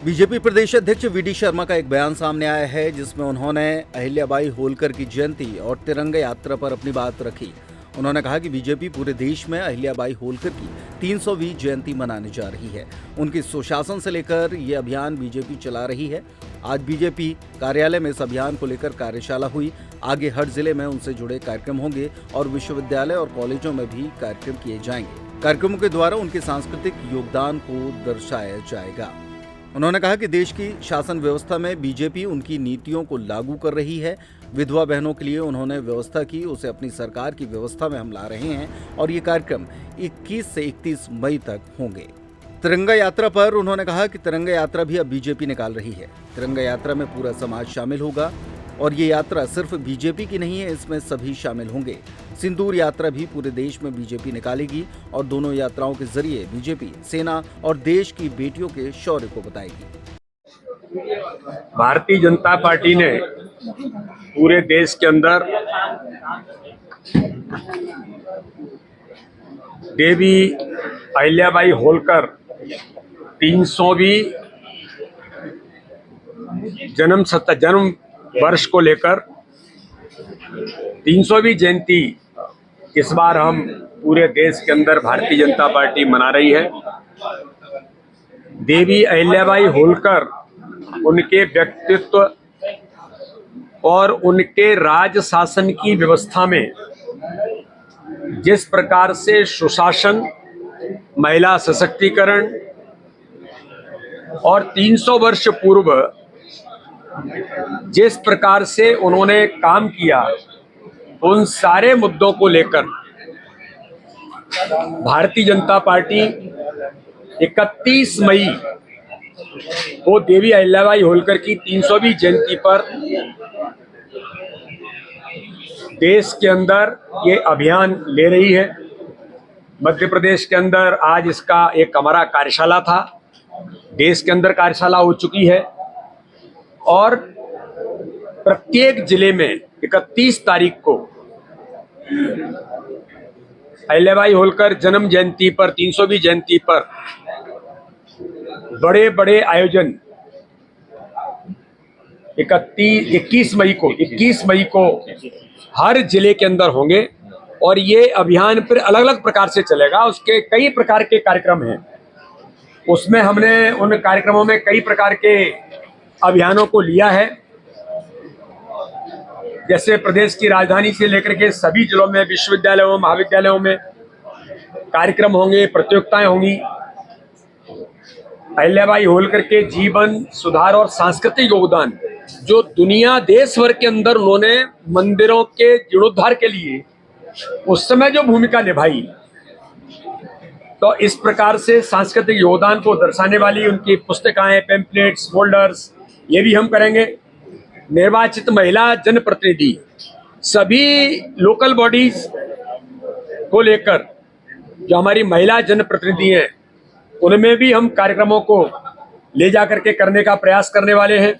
BJP प्रदेश अध्यक्ष VD. Sharma का एक बयान सामने आया है जिसमें उन्होंने अहिल्याबाई होलकर की जयंती और तिरंगा यात्रा पर अपनी बात रखी। उन्होंने कहा कि बीजेपी पूरे देश में अहिल्याबाई होलकर की 300वीं जयंती मनाने जा रही है। उनकी सुशासन से लेकर ये अभियान बीजेपी चला रही है। आज बीजेपी कार्यालय में इस अभियान को लेकर कार्यशाला हुई। आगे हर जिले में उनसे जुड़े कार्यक्रम होंगे और विश्वविद्यालय और कॉलेजों में भी कार्यक्रम किए जाएंगे। कार्यक्रमों के द्वारा उनके सांस्कृतिक योगदान को दर्शाया जाएगा। उन्होंने कहा कि देश की शासन व्यवस्था में बीजेपी उनकी नीतियों को लागू कर रही है। विधवा बहनों के लिए उन्होंने व्यवस्था की, उसे अपनी सरकार की व्यवस्था में हम ला रहे हैं और ये कार्यक्रम 21 से 31 मई तक होंगे। तिरंगा यात्रा पर उन्होंने कहा कि तिरंगा यात्रा भी अब बीजेपी निकाल रही है। तिरंगा यात्रा में पूरा समाज शामिल होगा और ये यात्रा सिर्फ बीजेपी की नहीं है, इसमें सभी शामिल होंगे। सिंदूर यात्रा भी पूरे देश में बीजेपी निकालेगी और दोनों यात्राओं के जरिए बीजेपी सेना और देश की बेटियों के शौर्य को बताएगी। भारतीय जनता पार्टी ने पूरे देश के अंदर देवी अहिल्याबाई होलकर 300वीं जन्म वर्ष को लेकर 300वीं जयंती इस बार हम पूरे देश के अंदर भारतीय जनता पार्टी मना रही है। देवी अहिल्याबाई होलकर उनके व्यक्तित्व और उनके राज शासन की व्यवस्था में जिस प्रकार से सुशासन, महिला सशक्तिकरण और 300 वर्ष पूर्व जिस प्रकार से उन्होंने काम किया, उन सारे मुद्दों को लेकर भारतीय जनता पार्टी 31 मई को देवी अहिल्याबाई होलकर की 300वीं जयंती पर देश के अंदर ये अभियान ले रही है। मध्य प्रदेश के अंदर आज इसका एक हमारा कार्यशाला था। देश के अंदर कार्यशाला हो चुकी है और प्रत्येक जिले में 31 तारीख को अहिल्याबाई होलकर जन्म जयंती पर 300वीं जयंती पर बड़े बड़े आयोजन 21 मई को हर जिले के अंदर होंगे और ये अभियान फिर अलग अलग प्रकार से चलेगा। उसके कई प्रकार के कार्यक्रम हैं। उसमें हमने उन कार्यक्रमों में कई प्रकार के अभियानों को लिया है। जैसे प्रदेश की राजधानी से लेकर के सभी जिलों में, विश्वविद्यालयों, महाविद्यालयों में कार्यक्रम होंगे, प्रतियोगिताएं होंगी। अहिल्याबाई होलकर के जीवन, सुधार और सांस्कृतिक योगदान जो दुनिया देश भर के अंदर उन्होंने मंदिरों के जीर्णोद्धार के लिए उस समय जो भूमिका निभाई, तो इस प्रकार से सांस्कृतिक योगदान को दर्शाने वाली उनकी पुस्तिकाएं, पैम्पलेट्स, फोल्डर्स ये भी हम करेंगे। निर्वाचित महिला जनप्रतिनिधि सभी लोकल बॉडीज को लेकर जो हमारी महिला जनप्रतिनिधि हैं, उनमें भी हम कार्यक्रमों को ले जाकर के करने का प्रयास करने वाले हैं।